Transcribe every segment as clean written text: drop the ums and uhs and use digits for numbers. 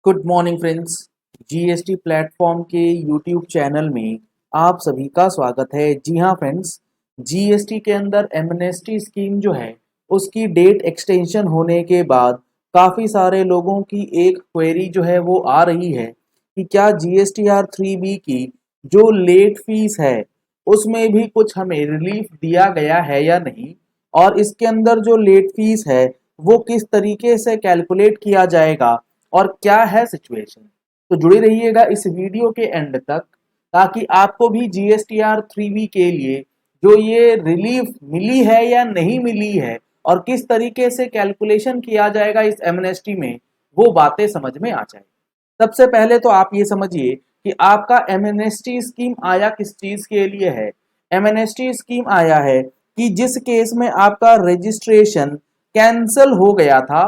Good morning friends. GST platform के YouTube channel में आप सभी का स्वागत है। जी हाँ फ्रेंड्स, जीएसटी के अंदर एमनेस्टी स्कीम जो है उसकी डेट एक्सटेंशन होने के बाद काफ़ी सारे लोगों की एक क्वेरी जो है वो आ रही है कि क्या जीएसटीआर 3B की जो लेट फीस है उसमें भी कुछ हमें रिलीफ दिया गया है या नहीं, और इसके अंदर जो लेट फीस है वो किस तरीके से कैलकुलेट किया जाएगा और क्या है सिचुएशन। तो जुड़े रहिएगा इस वीडियो के एंड तक ताकि आपको भी जीएसटीआर 3B के लिए जो ये रिलीफ मिली है या नहीं मिली है और किस तरीके से कैलकुलेशन किया जाएगा इस एमनेस्टी में, वो बातें समझ में आ जाए। सबसे पहले तो आप ये समझिए कि आपका एमनेस्टी स्कीम आया किस चीज के लिए है। एमनेस्टी स्कीम आया है कि जिस केस में आपका रजिस्ट्रेशन कैंसल हो गया था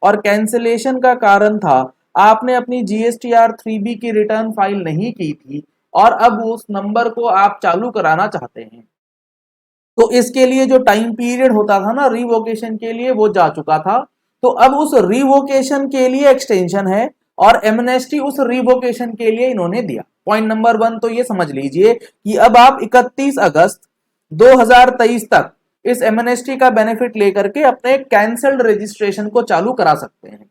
और कैंसिलेशन का कारण था आपने अपनी जीएसटीआर 3B की रिटर्न फाइल नहीं की थी और अब उस नंबर को आप चालू कराना चाहते हैं, तो इसके लिए जो टाइम पीरियड होता था ना रिवोकेशन के लिए वो जा चुका था। तो अब उस रिवोकेशन के लिए एक्सटेंशन है और एमनेस्टी उस रिवोकेशन के लिए इन्होंने दिया। पॉइंट नंबर 1 तो ये समझ लीजिए कि अब आप 31 अगस्त 2023 तक इस एमनेस्टी का बेनिफिट लेकर के अपने कैंसल्ड रजिस्ट्रेशन को चालू करा सकते हैं।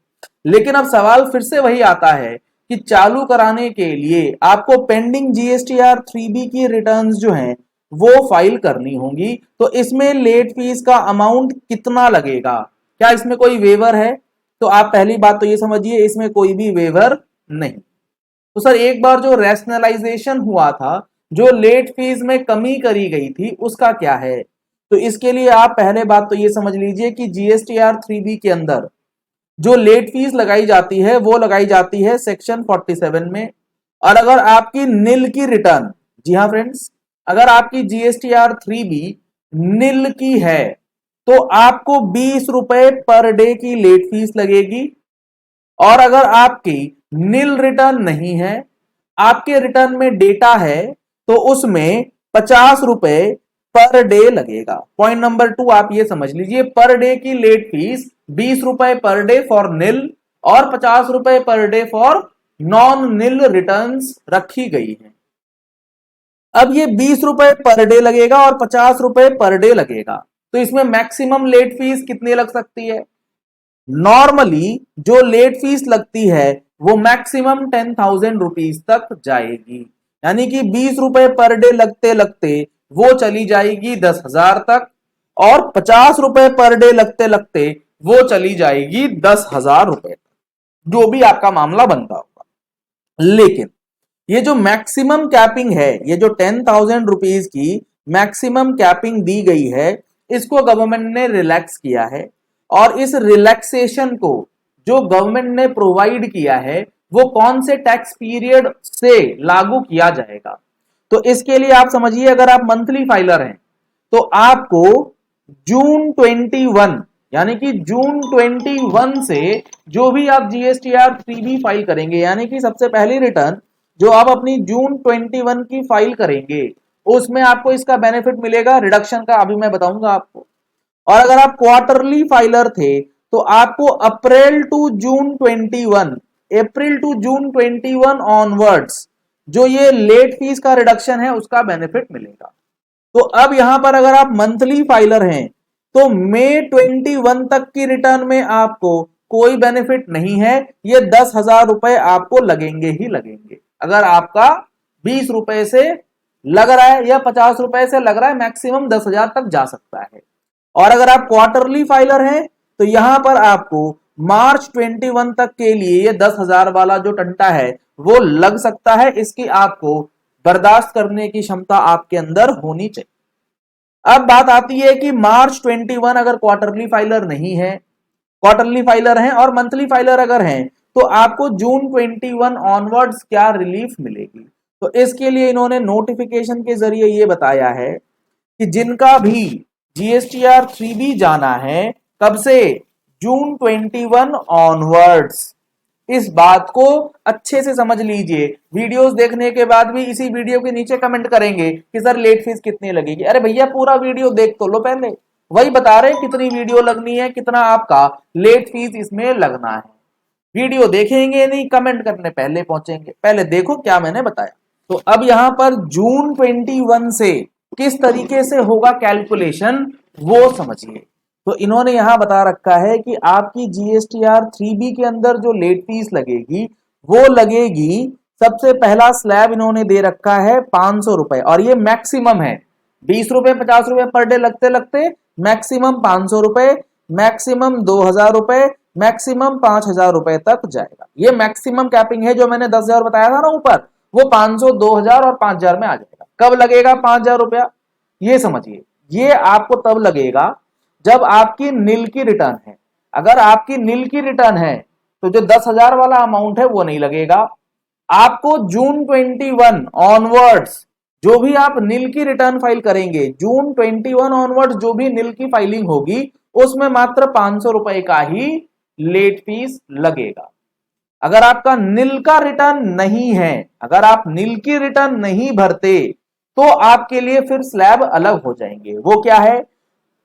लेकिन अब सवाल फिर से वही आता है कि चालू कराने के लिए आपको पेंडिंग जीएसटीआर 3B की रिटर्न्स जो हैं वो फाइल करनी होंगी। तो इसमें लेट फीस का अमाउंट कितना लगेगा, क्या इसमें कोई वेवर है? तो आप पहली बात तो ये समझिए इसमें कोई भी वेवर नहीं। तो सर एक बार जो रैशनलाइजेशन हुआ था, जो लेट फीस में कमी करी गई थी, उसका क्या है? तो इसके लिए आप पहले बात तो ये समझ लीजिए कि जीएसटीआर 3B के अंदर जो लेट फीस लगाई जाती है वो लगाई जाती है सेक्शन 47 में। और अगर आपकी निल की रिटर्न, जी हाँ फ्रेंड्स, अगर आपकी जीएसटीआर 3B निल की है तो आपको 20 रुपए पर डे की लेट फीस लगेगी। और अगर आपकी निल रिटर्न नहीं है, आपके रिटर्न में डेटा है, तो उसमें 50 रुपए पर डे लगेगा। पॉइंट नंबर 2 आप ये समझ लीजिए, पर डे की लेट फीस 20 रुपए पर डे फॉर निल और 50 रुपए per day for non nil returns रखी गई है। अब ये 20 रुपए पर डे लगेगा और 50 रुपए पर डे लगेगा, तो इसमें मैक्सिमम लेट फीस कितनी लग सकती है? नॉर्मली जो लेट फीस लगती है वो मैक्सिमम 10,000 रुपीज तक जाएगी, यानी कि 20 रुपए पर डे लगते लगते वो चली जाएगी 10,000 तक, और 50 रुपए पर डे लगते लगते वो चली जाएगी 10,000 रुपए तक, जो भी आपका मामला बनता होगा। लेकिन ये जो मैक्सिमम कैपिंग है, ये जो 10,000 रुपीज की मैक्सिमम कैपिंग दी गई है, इसको गवर्नमेंट ने रिलैक्स किया है। और इस रिलैक्सेशन को जो गवर्नमेंट ने प्रोवाइड किया है वो कौन से टैक्स पीरियड से लागू किया जाएगा? तो इसके लिए आप समझिए, अगर आप मंथली फाइलर हैं तो आपको जून 21, यानी कि जून 21 से जो भी आप जीएसटीआर 3B फाइल करेंगे, यानी कि सबसे पहली रिटर्न जो आप अपनी जून 21 की फाइल करेंगे, उसमें आपको इसका बेनिफिट मिलेगा। रिडक्शन का अभी मैं बताऊंगा आपको। और अगर आप क्वार्टरली फाइलर थे तो आपको April to June 21, April to June 21 onwards जो ये लेट फीस का रिडक्शन है उसका बेनिफिट मिलेगा। तो अब यहां पर अगर आप मंथली फाइलर हैं तो मई 21 तक की रिटर्न में आपको कोई बेनिफिट नहीं है, ये 10,000 रुपए आपको लगेंगे ही लगेंगे। अगर आपका 20 रुपए से लग रहा है या 50 रुपए से लग रहा है, मैक्सिमम 10,000 तक जा सकता है। और अगर आप क्वार्टरली फाइलर हैं तो यहां पर आपको मार्च 21 तक के लिए ये 10,000 वाला जो टंटा है वो लग सकता है। इसकी आपको बर्दाश्त करने की क्षमता आपके अंदर होनी चाहिए। अब बात आती है कि मार्च 21 अगर क्वार्टरली फाइलर नहीं है, क्वार्टरली फाइलर हैं और मंथली फाइलर अगर हैं, तो आपको जून 21 ऑनवर्ड्स क्या रिलीफ मिलेगी? तो इसके लिए इन्होंने नोटिफिकेशन के जरिए ये बताया है कि जिनका भी जीएसटीआर 3B जाना है, कब से? जून 21 ऑनवर्ड्स। इस बात को अच्छे से समझ लीजिए। वीडियोस देखने के बाद भी इसी वीडियो के नीचे कमेंट करेंगे कि सर लेट फीस कितनी लगेगी। अरे भैया पूरा वीडियो देख तो लो पहले, वही बता रहे कितनी वीडियो लगनी है, कितना आपका लेट फीस इसमें लगना है। वीडियो देखेंगे नहीं, कमेंट करने पहले पहुंचेंगे। पहले देखो क्या मैंने बताया। तो अब यहां पर जून 21 से किस तरीके से होगा कैलकुलेशन वो समझिए। तो इन्होंने यहां बता रखा है कि आपकी जीएसटीआर 3B के अंदर जो लेट फीस लगेगी वो लगेगी, सबसे पहला स्लैब इन्होंने दे रखा है 500 रुपए, और ये मैक्सिमम है। 20 रुपए 50 रुपए पर डे लगते लगते मैक्सिमम 500 रुपए, मैक्सिमम 2000 रुपए, मैक्सिमम 5000 रुपए तक जाएगा। ये मैक्सिमम कैपिंग है। जो मैंने 10,000 बताया था ना ऊपर, वो 500, 2000 और 5000 में आ जाएगा। कब लगेगा 5000 रुपया, ये समझिए। ये आपको तब लगेगा जब आपकी नील की रिटर्न है। अगर आपकी नील की रिटर्न है तो जो 10,000 वाला अमाउंट है वो नहीं लगेगा। आपको जून 21 ऑनवर्ड्स जो भी आप नील की रिटर्न फाइल करेंगे, जून 21 ऑनवर्ड्स जो भी नील की फाइलिंग होगी उसमें मात्र 500 रुपए का ही लेट फीस लगेगा। अगर आपका नील का रिटर्न नहीं है, अगर आप नील की रिटर्न नहीं भरते तो आपके लिए फिर स्लैब अलग हो जाएंगे। वो क्या है,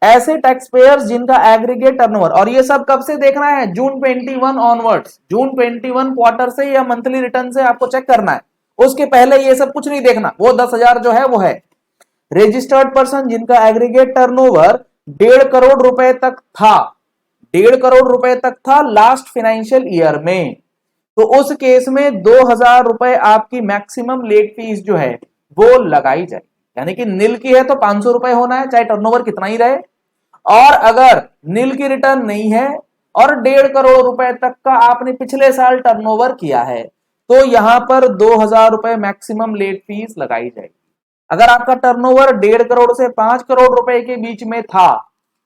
ऐसे टैक्स पेयर्स जिनका एग्रीगेट टर्नओवर, और ये सब कब से देखना है, जून 21 ऑनवर्ड्स, जून 21 क्वार्टर से या मंथली रिटर्न से आपको चेक करना है। उसके पहले ये सब कुछ नहीं देखना, वो 10,000 जो है वो है। रजिस्टर्ड पर्सन जिनका एग्रीगेट टर्नओवर 1.5 करोड़ रुपए तक था, 1.5 करोड़ रुपए तक था लास्ट फाइनेंशियल ईयर में, तो उस केस में 2,000 रुपए आपकी मैक्सिमम लेट फीस जो है वो लगाई जाए। यानी कि नील की है तो 500 रुपए होना है, चाहे टर्नओवर कितना ही रहे। और अगर नील की रिटर्न नहीं है और 1.5 करोड़ रुपए तक का आपने पिछले साल टर्नओवर किया है, तो यहां पर 2,000 रुपए मैक्सिमम लेट फीस लगाई जाएगी। अगर आपका टर्नओवर 1.5 करोड़ से 5 करोड़ रुपए के बीच में था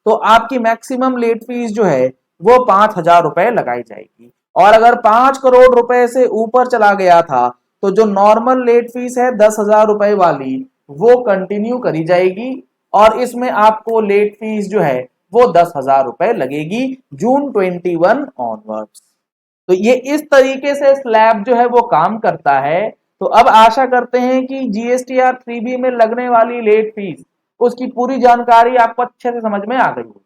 तो आपकी मैक्सिमम लेट फीस जो है वो 5,000 रुपए लगाई जाएगी। और अगर 5 करोड़ रुपए से ऊपर चला गया था तो जो नॉर्मल लेट फीस है 10,000 रुपए वाली वो कंटिन्यू करी जाएगी, और इसमें आपको लेट फीस जो है वो 10,000 रुपए लगेगी जून 21 ऑनवर्ड्स। तो ये इस तरीके से स्लैब जो है वो काम करता है। तो अब आशा करते हैं कि जीएसटीआर 3B में लगने वाली लेट फीस उसकी पूरी जानकारी आपको अच्छे से समझ में आ गई होगी।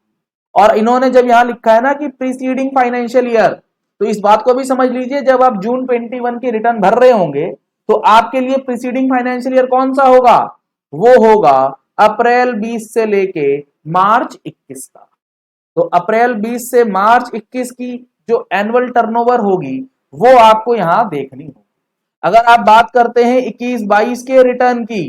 और इन्होंने जब यहां लिखा है ना कि प्रीसीडिंग फाइनेंशियल ईयर, तो इस बात को भी समझ लीजिए, जब आप जून 21 की रिटर्न भर रहे होंगे तो आपके लिए प्रीसीडिंग फाइनेंशियल ईयर कौन सा होगा, वो होगा अप्रैल 20 से लेके मार्च 21 का। तो अप्रैल 20 से मार्च 21 की जो एनुअल टर्नओवर होगी वो आपको यहां देखनी होगी। अगर आप बात करते हैं 21-22 के रिटर्न की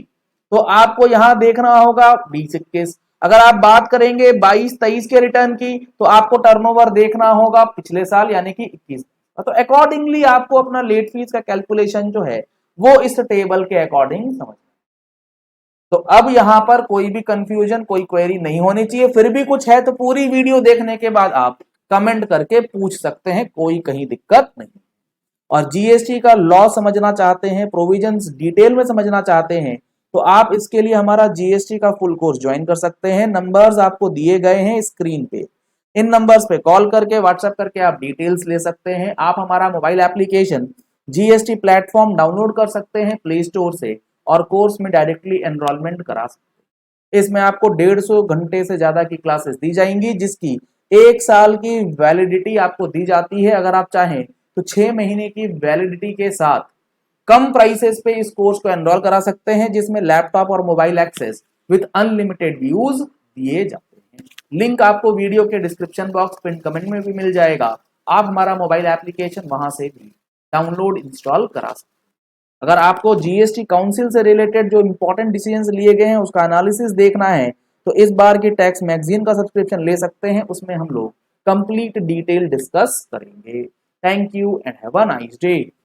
तो आपको यहां देखना होगा 20-21। अगर आप बात करेंगे 22-23 के रिटर्न की तो आपको टर्नओवर देखना होगा पिछले साल यानी कि 21। तो अकॉर्डिंगली आपको अपना लेट फीस का कैलकुलेशन जो है वो इस टेबल के अकॉर्डिंग समझ। तो अब यहां पर कोई भी कंफ्यूजन, कोई क्वेरी नहीं होनी चाहिए। फिर भी कुछ है तो पूरी वीडियो देखने के बाद आप कमेंट करके पूछ सकते हैं, कोई कहीं दिक्कत नहीं। और जीएसटी का लॉ समझना चाहते हैं, प्रोविजंस डिटेल में समझना चाहते हैं, तो आप इसके लिए हमारा जीएसटी का फुल कोर्स ज्वाइन कर सकते हैं। नंबर्स आपको दिए गए हैं स्क्रीन पे, इन नंबर्स पे कॉल करके, व्हाट्सएप करके आप डिटेल्स ले सकते हैं। आप हमारा mobile application GST platform download कर सकते हैं प्ले स्टोर से और कोर्स में डायरेक्टली एनरोलमेंट करा सकते हैं। इसमें आपको 150 घंटे से ज्यादा की क्लासेस दी जाएंगी, जिसकी 1 साल की वैलिडिटी आपको दी जाती है। अगर आप चाहें तो 6 महीने की वैलिडिटी के साथ कम प्राइसेस पे इस कोर्स को एनरोल करा सकते हैं, जिसमें लैपटॉप और mobile access with unlimited views दिए जाते हैं। लिंक आपको वीडियो के डिस्क्रिप्शन बॉक्स पिन कमेंट में भी मिल जाएगा। आप हमारा मोबाइल एप्लीकेशन वहां से भी डाउनलोड इंस्टॉल करा सकते हैं। अगर आपको जीएसटी काउंसिल से रिलेटेड जो इंपॉर्टेंट डिसीजंस लिए गए हैं उसका एनालिसिस देखना है तो इस बार की टैक्स मैगजीन का सब्सक्रिप्शन ले सकते हैं। उसमें हम लोग कंप्लीट डिटेल डिस्कस करेंगे। Thank you and have a nice day.